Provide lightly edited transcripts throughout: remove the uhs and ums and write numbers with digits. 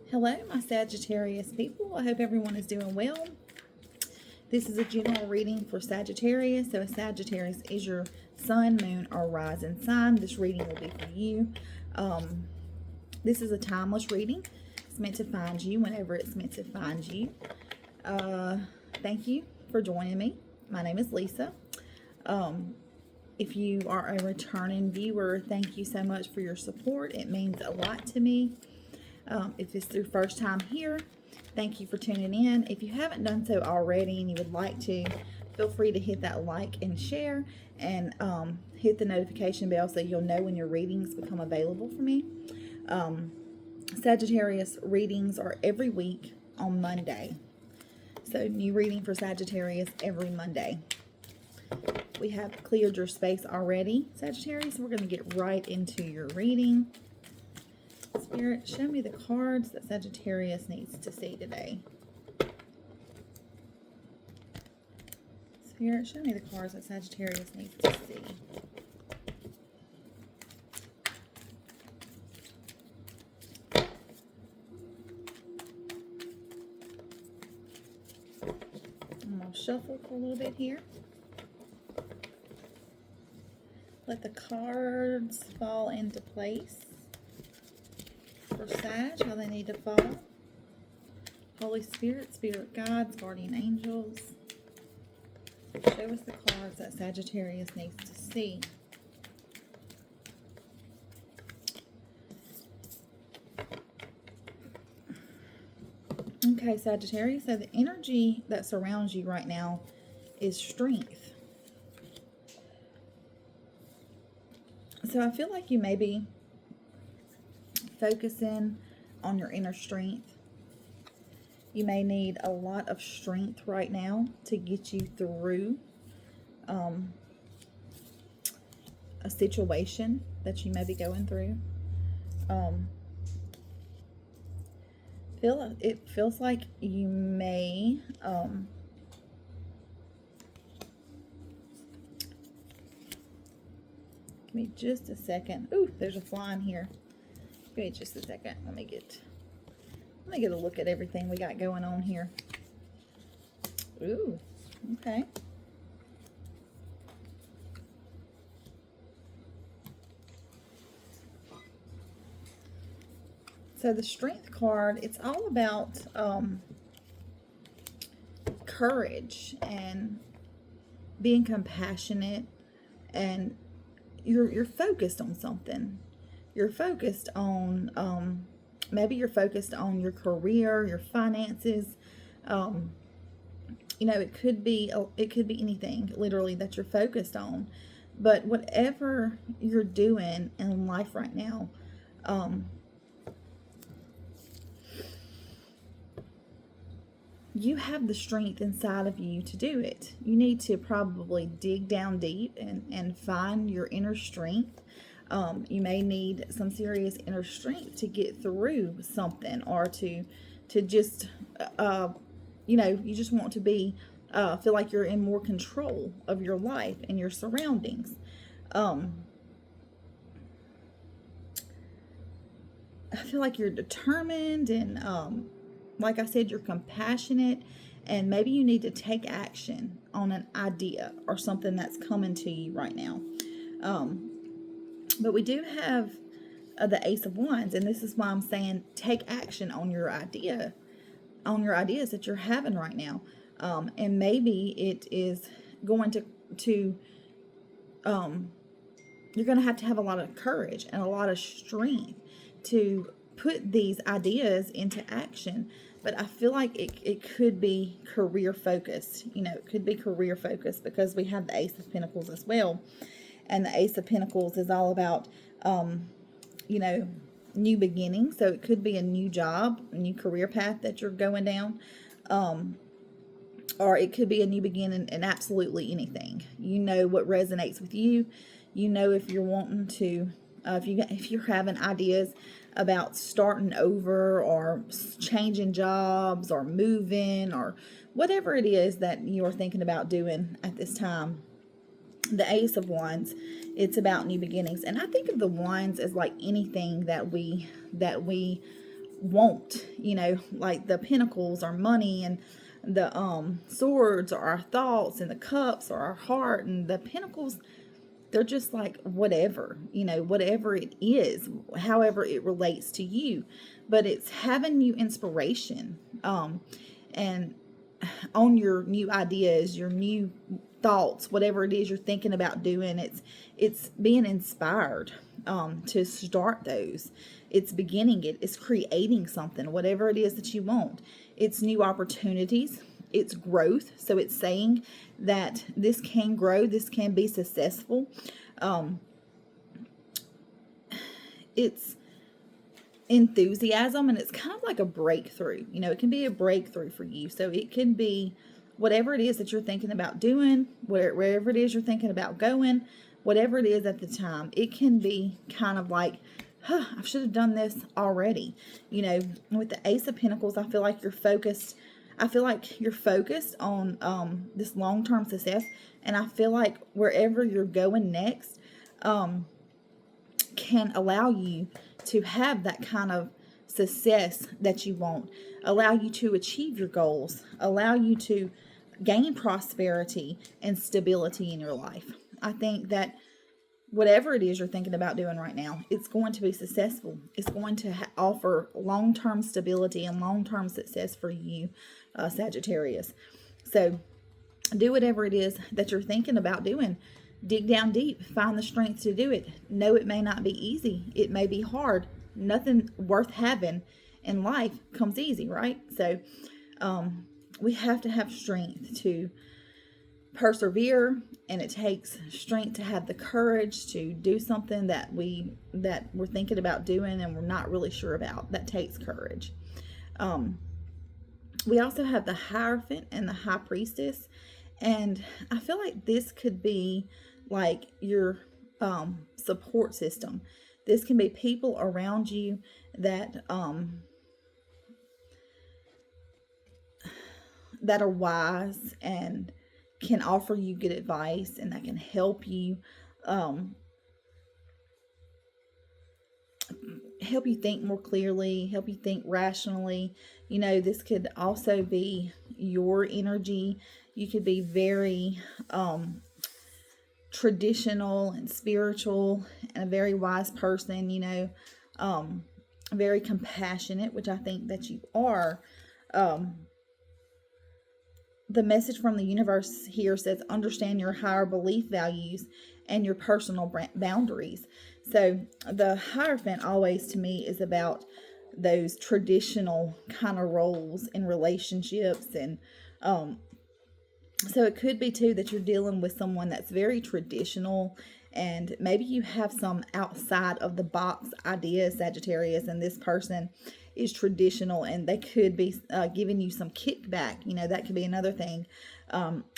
Hello, my Sagittarius people. I hope everyone is doing well. This is a general reading for Sagittarius. So, a Sagittarius is your sun, moon, or rising sign. This reading will be for you. This is a timeless reading. It's meant to find you whenever it's meant to find you. Thank you for joining me. My name is Lisa. If you are a returning viewer, thank you so much for your support. It means a lot to me. If it's your first time here, thank you for tuning in. If you haven't done so already and you would like to, feel free to hit that like and share, and hit the notification bell so you'll know when your readings become available for me. Sagittarius readings are every week on Monday. So new reading for Sagittarius every Monday. We have cleared your space already, Sagittarius. We're going to get right into your reading. Spirit, show me the cards that Sagittarius needs to see today. Spirit, show me the cards that Sagittarius needs to see. I'm going to shuffle for a little bit here. Let the cards fall into place. For Sag, how they need to fall. Holy Spirit, Spirit Guides, Guardian Angels. Show us the cards that Sagittarius needs to see. Okay, Sagittarius, so the energy that surrounds you right now is strength. So I feel like you may be focusing on your inner strength. You may need a lot of strength right now to get you through a situation that you may be going through. It feels like you may give me just a second. Ooh, there's a fly in here. Give me just a second. Let me get a look at everything we got going on here. Ooh, okay. So the Strength card, it's all about courage and being compassionate, and you're focused on something. You're focused on maybe you're focused on your career, your finances. It could be anything literally that you're focused on. But whatever you're doing in life right now, you have the strength inside of you to do it. You need to probably dig down deep and find your inner strength. You may need some serious inner strength to get through something, or to just, you just want to be, feel like you're in more control of your life and your surroundings. I feel like you're determined, and like I said, you're compassionate, and maybe you need to take action on an idea or something that's coming to you right now. But we do have the Ace of Wands, and this is why I'm saying take action on your idea, on your ideas that you're having right now. And maybe it is going to you're going to have a lot of courage and a lot of strength to put these ideas into action. But I feel like it could be career focused. It could be career focused because we have the Ace of Pentacles as well. And the Ace of Pentacles is all about, new beginnings. So it could be a new job, a new career path that you're going down. Or it could be a new beginning in absolutely anything. You know what resonates with you. You know if you're wanting to, if you're having ideas about starting over or changing jobs or moving or whatever it is that you're thinking about doing at this time. The Ace of Wands, it's about new beginnings. And I think of the wands as like anything that we want, like the pentacles are money, and the swords are our thoughts, and the cups are our heart, and the pentacles, they're just like whatever, whatever it is, however it relates to you. But it's having new inspiration, and on your new ideas, your new thoughts, whatever it is you're thinking about doing. It's being inspired to start those. It's beginning it. It's creating something, whatever it is that you want. It's new opportunities. It's growth. So it's saying that this can grow. This can be successful. It's enthusiasm, and it's kind of like a breakthrough. It can be a breakthrough for you. So it can be whatever it is that you're thinking about doing, wherever it is you're thinking about going, whatever it is at the time. It can be kind of like, I should have done this already. With the Ace of Pentacles, I feel like you're focused. I feel like you're focused on this long-term success, and I feel like wherever you're going next can allow you to have that kind of success that you want, allow you to achieve your goals, allow you to gain prosperity and stability in your life. I think that whatever it is you're thinking about doing right now, it's going to be successful. It's going to offer long-term stability and long-term success for you, Sagittarius. So do whatever it is that you're thinking about doing. Dig down deep, find the strength to do it. Know it may not be easy. It may be hard. Nothing worth having in life comes easy, right? So we have to have strength to persevere, and it takes strength to have the courage to do something that we're thinking about doing and we're not really sure about. That takes courage. We also have the Hierophant and the High Priestess, and I feel like this could be like your support system. This can be people around you that that are wise and can offer you good advice, and that can help you think more clearly, help you think rationally. This could also be your energy. You could be very traditional and spiritual and a very wise person, very compassionate, which I think that you are. The message from the universe here says, understand your higher belief values and your personal boundaries. So the Hierophant always to me is about those traditional kind of roles in relationships. And so it could be too that you're dealing with someone that's very traditional, and maybe you have some outside of the box ideas, Sagittarius, and this person is traditional, and they could be giving you some kickback. That could be another thing.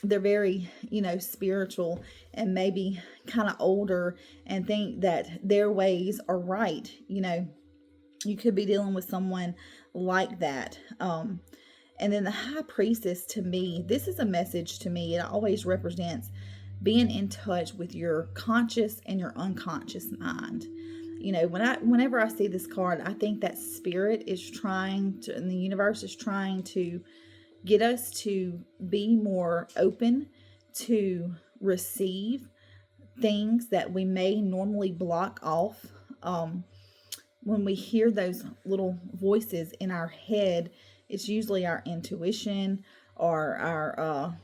They're very, spiritual and maybe kind of older and think that their ways are right. You could be dealing with someone like that. And then the High Priestess, to me, this is a message to me. It always represents being in touch with your conscious and your unconscious mind. Whenever I see this card, I think that spirit is trying to, and the universe is trying to get us to be more open to receive things that we may normally block off. When we hear those little voices in our head, it's usually our intuition or our,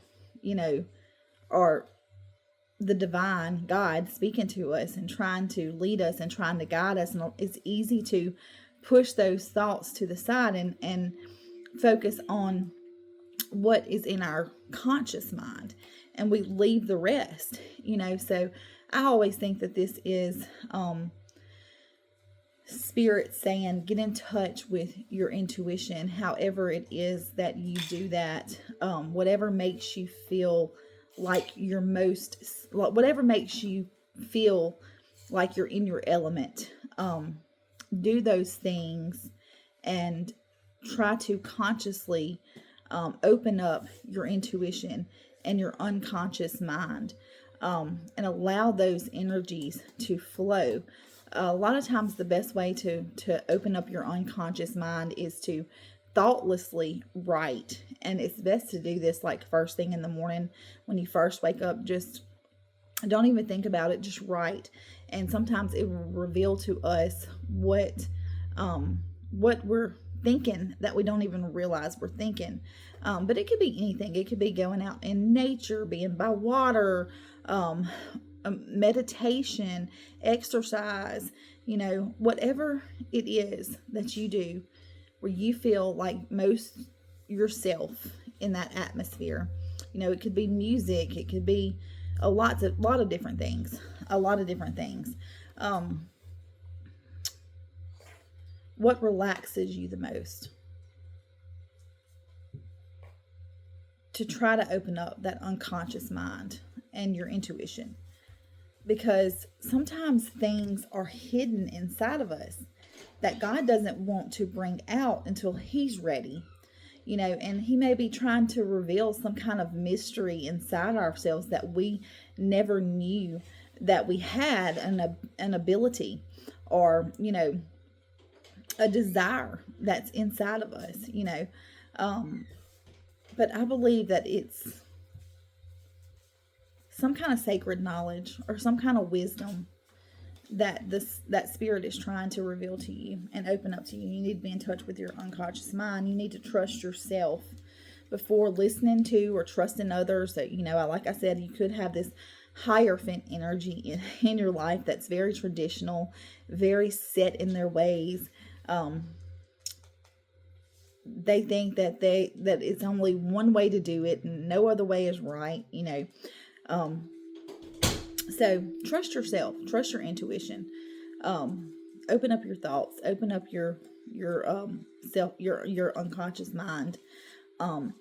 or the divine God speaking to us and trying to lead us and trying to guide us. And it's easy to push those thoughts to the side and focus on what is in our conscious mind, and we leave the rest, So I always think that this is spirit saying, get in touch with your intuition, however it is that you do that. Whatever makes you feel like whatever makes you feel like you're in your element, do those things and try to consciously open up your intuition and your unconscious mind, and allow those energies to flow. a lot of times the best way to open up your unconscious mind is to thoughtlessly write. And it's best to do this like first thing in the morning when you first wake up. Just don't even think about it, just write. And sometimes it will reveal to us what we're thinking that we don't even realize we're thinking. But it could be anything. It could be going out in nature, being by water, meditation, exercise, whatever it is that you do where you feel like most yourself in that atmosphere. It could be music, it could be a lot of different things. What relaxes you the most? To try to open up that unconscious mind and your intuition. Because sometimes things are hidden inside of us that God doesn't want to bring out until He's ready. And He may be trying to reveal some kind of mystery inside ourselves that we never knew that we had an ability, or, a desire that's inside of us, but I believe that it's some kind of sacred knowledge or some kind of wisdom that that spirit is trying to reveal to you and open up to you. You need to be in touch with your unconscious mind. You need to trust yourself before listening to or trusting others. That, like I said, you could have this hierophant energy in your life that's very traditional, very set in their ways. They think that it's only one way to do it and no other way is right. So trust yourself, trust your intuition. Open up your thoughts, open up your self, your unconscious mind. The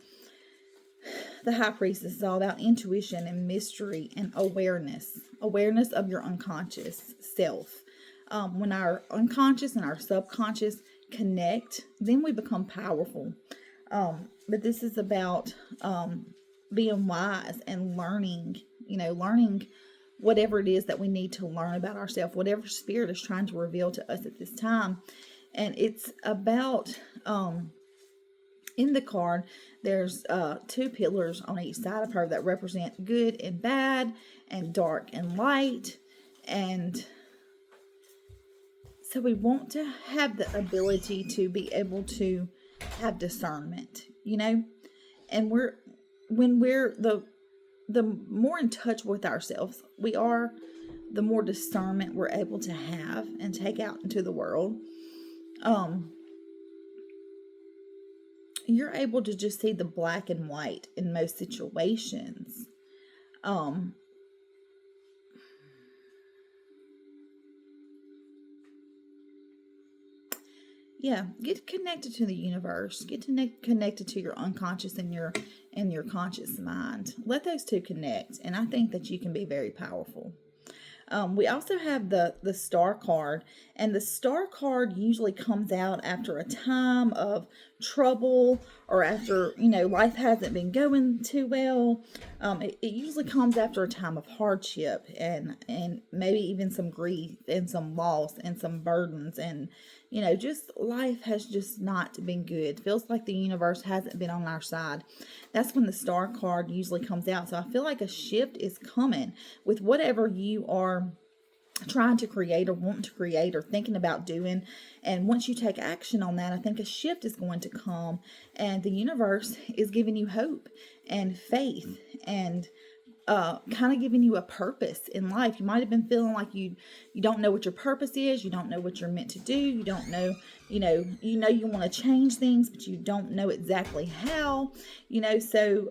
High Priestess is all about intuition and mystery and awareness of your unconscious self. When our unconscious and our subconscious connect, then we become powerful. But this is about being wise and learning whatever it is that we need to learn about ourselves, whatever spirit is trying to reveal to us at this time. And it's about, in the card, there's 2 pillars on each side of her that represent good and bad and dark and light. And so we want to have the ability to be able to have discernment, and when we're the more in touch with ourselves we are, the more discernment we're able to have and take out into the world. You're able to just see the black and white in most situations. Get connected to the universe. Get connected to your unconscious and your conscious mind. Let those two connect, and I think that you can be very powerful. We also have the star card, and the star card usually comes out after a time of trouble, or after, life hasn't been going too well. It usually comes after a time of hardship and maybe even some grief and some loss and some burdens, and just life has just not been good. Feels like the universe hasn't been on our side. That's when the star card usually comes out. So I feel like a shift is coming with whatever you are trying to create or wanting to create or thinking about doing. And once you take action on that, I think a shift is going to come, and the universe is giving you hope and faith and kind of giving you a purpose in life. You might have been feeling like you don't know what your purpose is. You don't know what you're meant to do. You don't know, you want to change things, but you don't know exactly how, so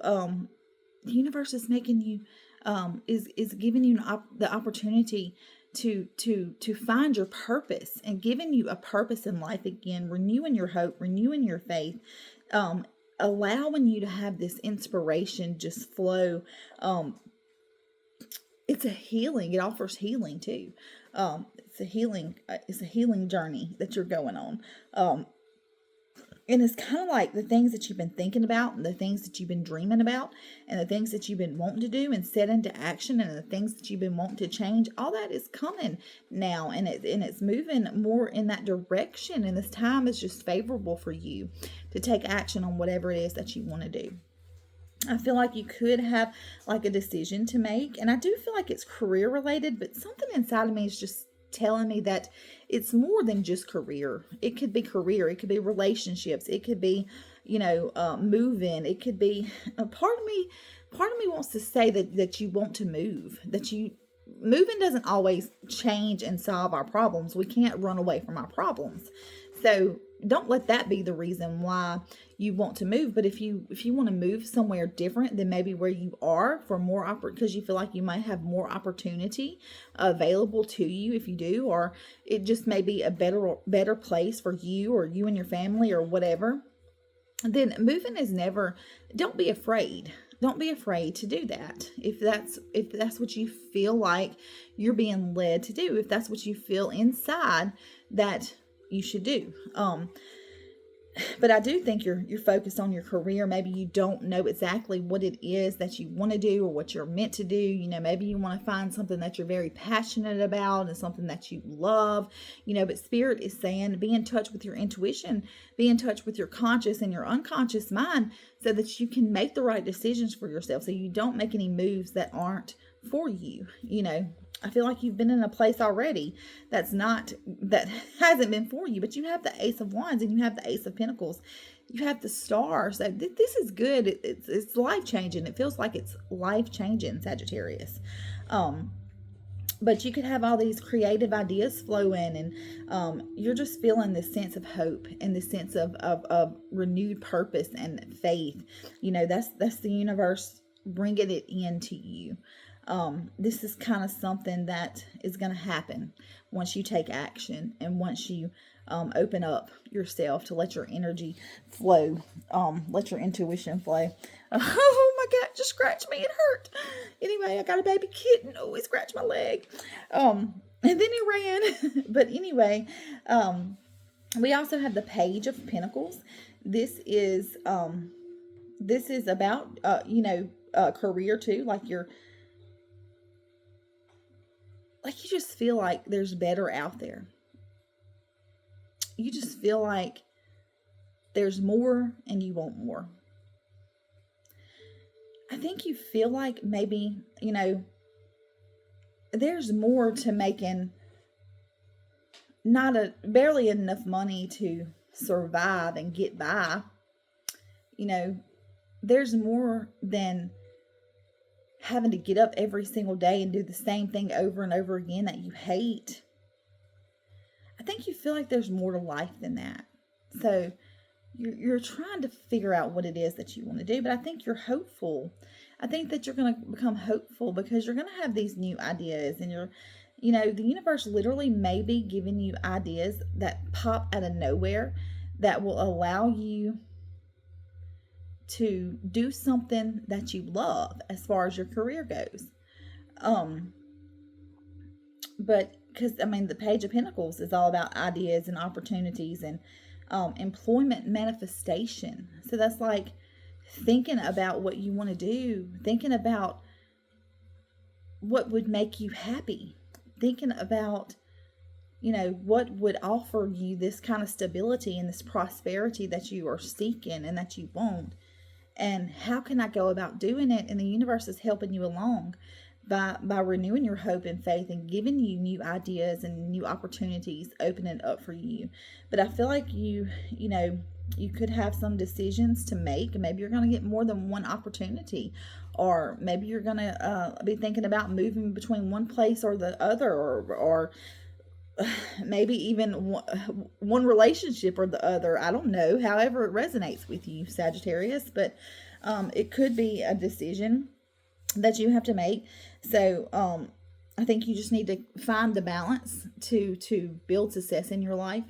the universe is making you, is giving you the opportunity to find your purpose and giving you a purpose in life again, renewing your hope, renewing your faith, allowing you to have this inspiration just flow. It's a healing. It offers healing too. It's a healing journey that you're going on. And it's kind of like the things that you've been thinking about and the things that you've been dreaming about and the things that you've been wanting to do and set into action and the things that you've been wanting to change. All that is coming now, and it's moving more in that direction. And this time is just favorable for you to take action on whatever it is that you want to do. I feel like you could have like a decision to make, and I do feel like it's career related, but something inside of me is just telling me that it's more than just career. It could be career, it could be relationships, it could be, moving, it could be part of me wants to say that you want to move, that you moving doesn't always change and solve our problems. We can't run away from our problems. So don't let that be the reason why you want to move. But if you want to move somewhere different than maybe where you are for more because you feel like you might have more opportunity available to you if you do, or it just may be a better place for you or you and your family or whatever, then moving is never, don't be afraid. Don't be afraid to do that. If that's what you feel like you're being led to do, if that's what you feel inside that you should do. But I do think you're focused on your career. Maybe you don't know exactly what it is that you want to do or what you're meant to do. Maybe you want to find something that you're very passionate about and something that you love. But Spirit is saying be in touch with your intuition, be in touch with your conscious and your unconscious mind so that you can make the right decisions for yourself, so you don't make any moves that aren't for you. I feel like you've been in a place already that hasn't been for you, but you have the Ace of Wands and you have the Ace of Pentacles. You have the Star. So this is good. It's life-changing. It feels like it's life-changing, Sagittarius. But you could have all these creative ideas flow in, and you're just feeling this sense of hope and this sense of renewed purpose and faith. That's the universe bringing it into you. This is kind of something that is going to happen once you take action and once you open up yourself to let your energy flow, let your intuition flow. Oh my God, just scratched me. It hurt. Anyway, I got a baby kitten. Oh, he scratched my leg. And then he ran. But anyway, we also have the Page of Pentacles. This is about, career too. Like you just feel like there's better out there. You just feel like there's more and you want more. I think you feel like maybe, there's more to making barely enough money to survive and get by. There's more than having to get up every single day and do the same thing over and over again that you hate. I think you feel like there's more to life than that. So you're trying to figure out what it is that you want to do, but I think you're hopeful. I think that you're going to become hopeful because you're going to have these new ideas, and the universe literally may be giving you ideas that pop out of nowhere that will allow you to do something that you love as far as your career goes. But because the Page of Pentacles is all about ideas and opportunities and employment manifestation. So that's like thinking about what you want to do, thinking about what would make you happy, thinking about what would offer you this kind of stability and this prosperity that you are seeking and that you want. And how can I go about doing it? And the universe is helping you along by renewing your hope and faith and giving you new ideas and new opportunities, opening up for you. But I feel like you could have some decisions to make. Maybe you're going to get more than one opportunity, or maybe you're going to be thinking about moving between one place or the other, or maybe even one relationship or the other. I don't know, however it resonates with you, Sagittarius, but it could be a decision that you have to make. So I think you just need to find the balance to build success in your life,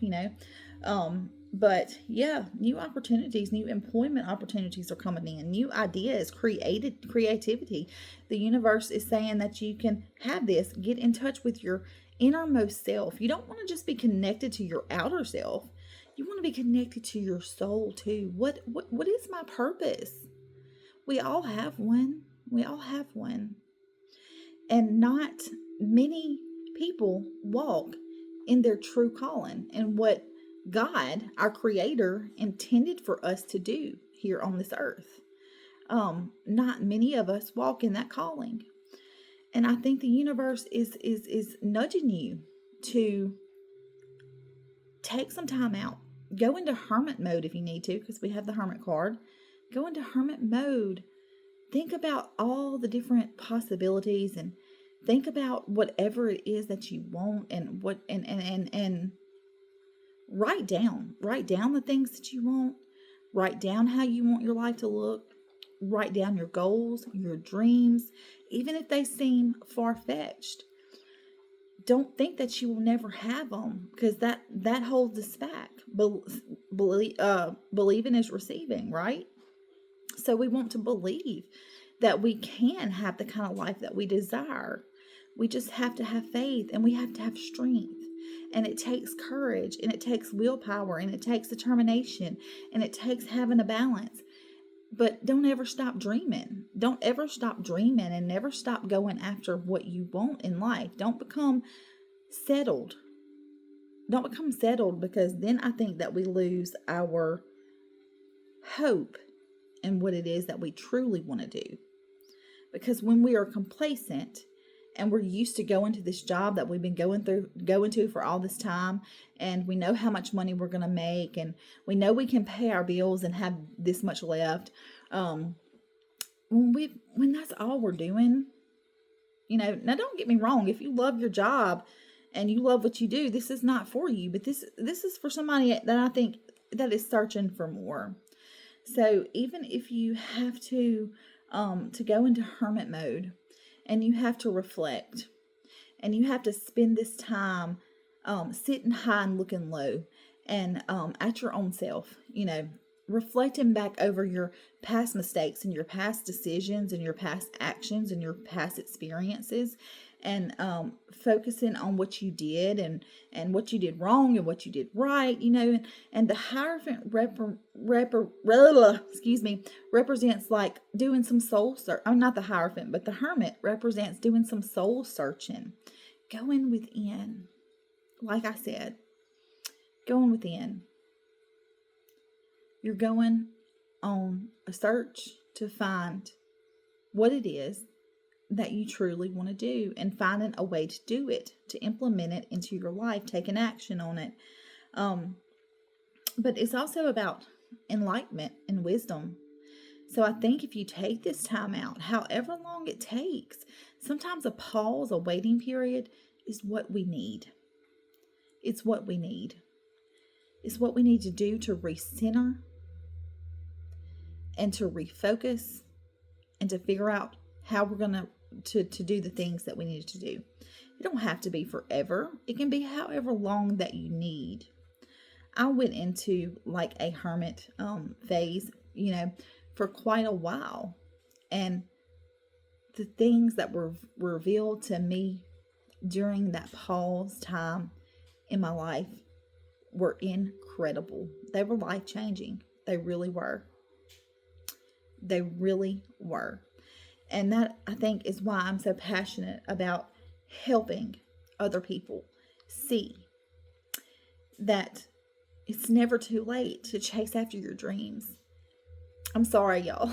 but yeah, new opportunities, new employment opportunities are coming in, new ideas, creativity. The universe is saying that you can have this. Get in touch with your innermost self. You don't want to just be connected to your outer self. You want to be connected to your soul too. What is my purpose? We all have one. We all have one. And not many people walk in their true calling and what God, our creator, intended for us to do here on this earth. Not many of us walk in that calling. And I think the universe is nudging you to take some time out. Go into hermit mode if you need to, because we have the hermit card. Go into hermit mode. Think about all the different possibilities and think about whatever it is that you want and what and write down. Write down the things that you want. Write down how you want your life to look. Write down your goals, your dreams, even if they seem far-fetched. Don't think that you will never have them, because that holds us back. Believing is receiving, right? So we want to believe that we can have the kind of life that we desire. We just have to have faith, and we have to have strength. And it takes courage, and it takes willpower, and it takes determination, and it takes having a balance. But don't ever stop dreaming. Don't ever stop dreaming, and never stop going after what you want in life. Don't become settled. Don't become settled, because then I think that we lose our hope in what it is that we truly want to do. Because when we are complacent and we're used to going to this job that we've been going to for all this time, and we know how much money we're going to make, and we know we can pay our bills and have this much left, when that's all we're doing, now don't get me wrong, if you love your job and you love what you do, this is not for you, but this is for somebody that I think that is searching for more. So even if you have to go into hermit mode, and you have to reflect, and you have to spend this time sitting high and looking low, and at your own self, reflecting back over your past mistakes and your past decisions and your past actions and your past experiences, and focusing on what you did and what you did wrong and what you did right, and the Hierophant represents like doing some soul search. Oh, not the Hierophant, but the Hermit represents doing some soul searching, going within. Like I said, going within. You're going on a search to find what it is that you truly want to do, and finding a way to do it, to implement it into your life, taking action on it. But it's also about enlightenment and wisdom. So I think if you take this time out, however long it takes, sometimes a pause, a waiting period is what we need. It's what we need. It's what we need to do to recenter and to refocus and to figure out how we're going to do the things that we need to do. It don't have to be forever. It can be however long that you need. I went into like a hermit phase, for quite a while. And the things that were revealed to me during that pause time in my life were incredible. They were life-changing. They really were. They really were. And that, I think, is why I'm so passionate about helping other people see that it's never too late to chase after your dreams. I'm sorry, y'all,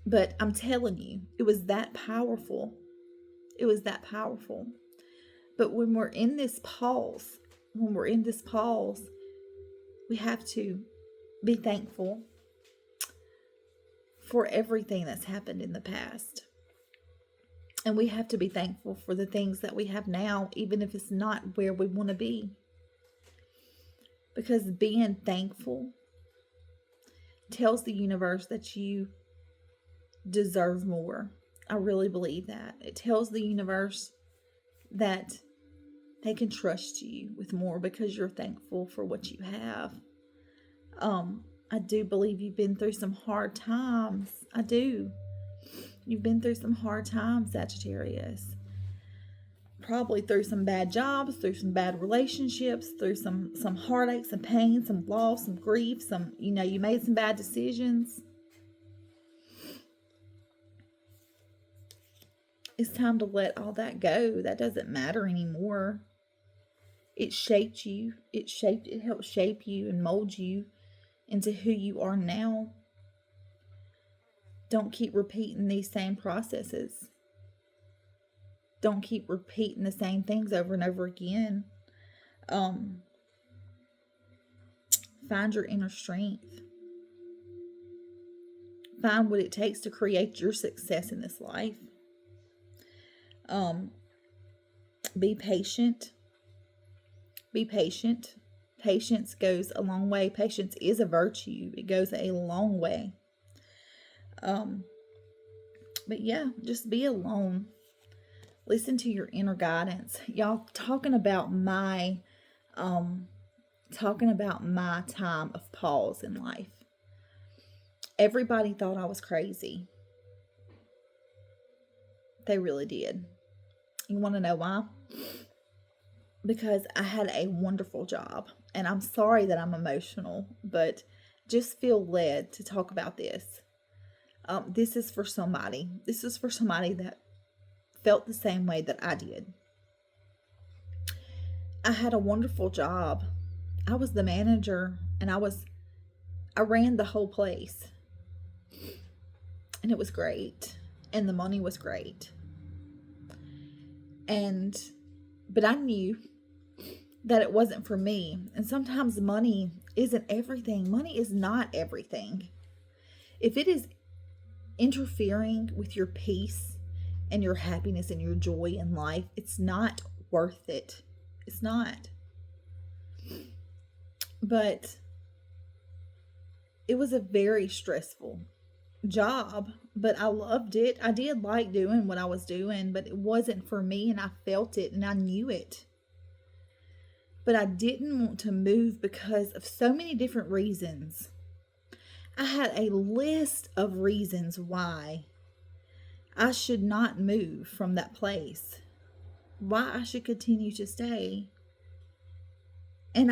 but I'm telling you, it was that powerful. It was that powerful. But when we're in this pause, we have to be thankful for everything that's happened in the past. And we have to be thankful for the things that we have now, even if it's not where we want to be. Because being thankful tells the universe that you deserve more. I really believe that. It tells the universe that they can trust you with more because you're thankful for what you have. I do believe you've been through some hard times. I do. You've been through some hard times, Sagittarius. probably through some bad jobs, through some bad relationships, through some heartache, some pain, some loss, some grief, some, you know, you made some bad decisions. It's time to let all that go. That doesn't matter anymore. It shaped you. It helped shape you and mold you into who you are now. Don't keep repeating these same processes. Don't keep repeating the same things over and over again. Find your inner strength. Find what it takes to create your success in this life. Be patient. Be patient. Patience goes a long way. Patience is a virtue. It goes a long way. But yeah, just be alone. Listen to your inner guidance. Y'all, talking about my time of pause in life. Everybody thought I was crazy. They really did. You want to know why? Because I had a wonderful job. And I'm sorry that I'm emotional, but just feel led to talk about this. This is for somebody. This is for somebody that felt the same way that I did. I had a wonderful job. I was the manager, and I ran the whole place. And it was great. And the money was great. But I knew that it wasn't for me. And sometimes money isn't everything. Money is not everything. If it is interfering with your peace and your happiness and your joy in life, it's not worth it. It's not. But it was a very stressful job, but I loved it. I did like doing what I was doing, but it wasn't for me, and I felt it and I knew it. But I didn't want to move because of so many different reasons. I had a list of reasons why I should not move from that place, why I should continue to stay. And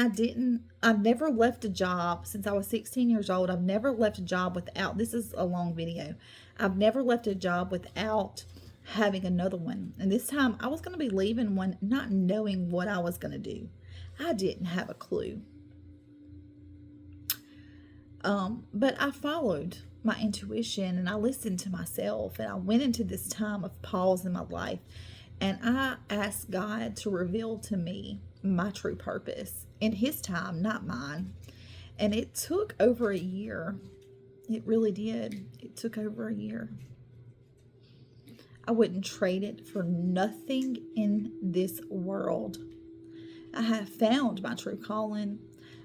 I've never left a job since I was 16 years old. I've never left a job without, this is a long video. I've never left a job without having another one. And this time I was going to be leaving one not knowing what I was going to do. I didn't have a clue. But I followed my intuition and I listened to myself, and I went into this time of pause in my life, and I asked God to reveal to me my true purpose in His time, not mine. And it took over a year. It really did. It took over a year. I wouldn't trade it for nothing in this world. I have found my true calling.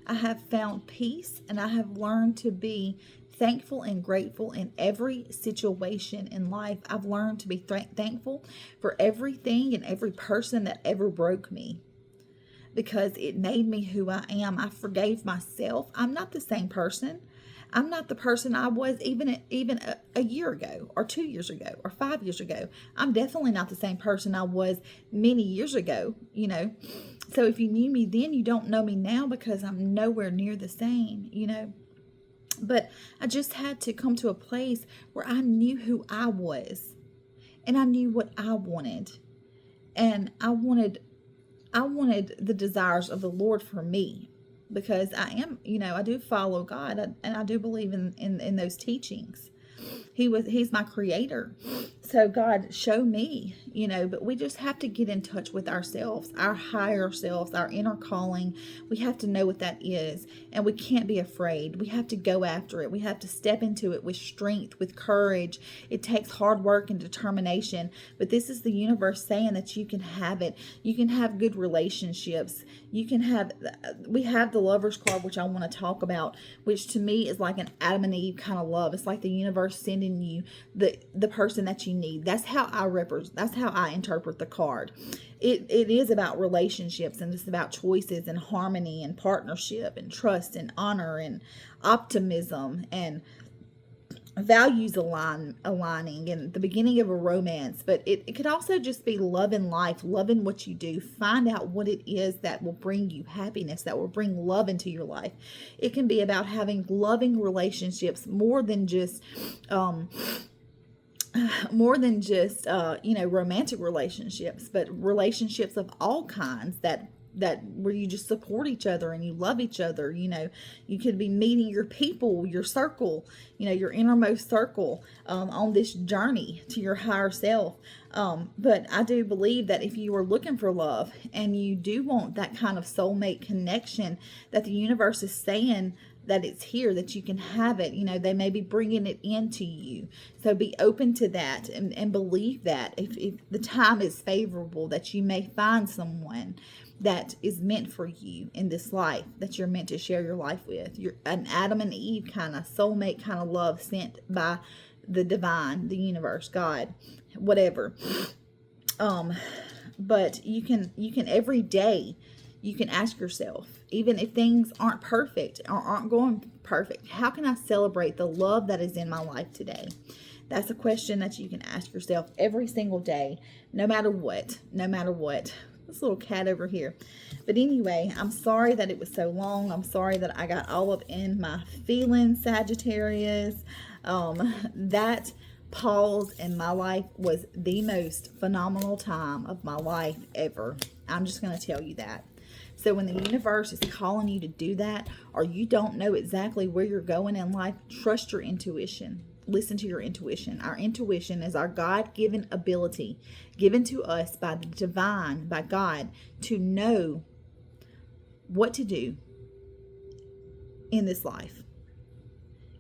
I have found peace, and I have learned to be thankful and grateful in every situation in life. I've learned to be thankful for everything and every person that ever broke me, because it made me who I am. I forgave myself. I'm not the same person. I'm not the person I was even a year ago, or 2 years ago, or 5 years ago. I'm definitely not the same person I was many years ago, you know. So if you knew me then, you don't know me now, because I'm nowhere near the same, you know. But I just had to come to a place where I knew who I was, and I knew what I wanted. And I wanted the desires of the Lord for me, because I am, you know, I do follow God, and I do believe in those teachings. He's my creator. So God, show me, you know, but we just have to get in touch with ourselves, our higher selves, our inner calling. We have to know what that is, and we can't be afraid. We have to go after it. We have to step into it with strength, with courage. It takes hard work and determination, but this is the universe saying that you can have it. You can have good relationships. You can have, we have the Lover's card, which I want to talk about, which to me is like an Adam and Eve kind of love. It's like the universe sending you the person that you need. That's how I interpret the card. It is about relationships, and it's about choices and harmony and partnership and trust and honor and optimism and values aligning and the beginning of a romance, but it could also just be loving life, loving what you do. Find out what it is that will bring you happiness, that will bring love into your life. It can be about having loving relationships more than just romantic relationships, but relationships of all kinds that where you just support each other and you love each other. You could be meeting your people, your circle, your innermost circle, on this journey to your higher self. But I do believe that if you are looking for love and you do want that kind of soulmate connection, that the universe is saying that it's here, that you can have it. They may be bringing it into you. So be open to that and believe that if the time is favorable, that you may find someone that is meant for you in this life, that you're meant to share your life with. You're an Adam and Eve kind of soulmate kind of love sent by the divine, the universe, God, whatever. But you can every day, you can ask yourself, even if things aren't perfect or aren't going perfect, how can I celebrate the love that is in my life today? That's a question that you can ask yourself every single day, no matter what. This little cat over here. But anyway, I'm sorry that it was so long. I'm sorry that I got all up in my feelings, Sagittarius. That pause in my life was the most phenomenal time of my life ever. I'm just going to tell you that. So when the universe is calling you to do that, or you don't know exactly where you're going in life, trust your intuition. Listen to your intuition. Our intuition is our God-given ability given to us by the divine, by God, to know what to do in this life.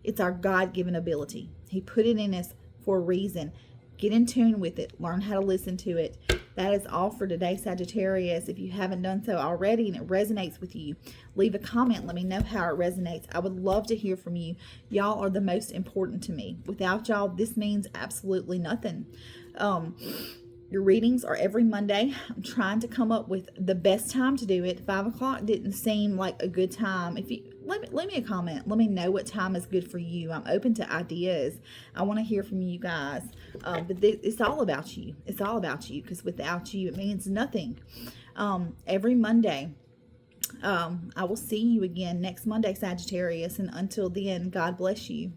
It's our God-given ability. He put it in us for a reason. Get in tune with it. Learn how to listen to it. That is all for today, Sagittarius. If you haven't done so already and it resonates with you, leave a comment. Let me know how it resonates. I would love to hear from you. Y'all are the most important to me. Without y'all, this means absolutely nothing. Your readings are every Monday. I'm trying to come up with the best time to do it. 5 o'clock didn't seem like a good time. If you leave me a comment, let me know what time is good for you. I'm open to ideas. I want to hear from you guys. But it's all about you. It's all about you, because without you, it means nothing. Every Monday. I will see you again next Monday, Sagittarius. And until then, God bless you.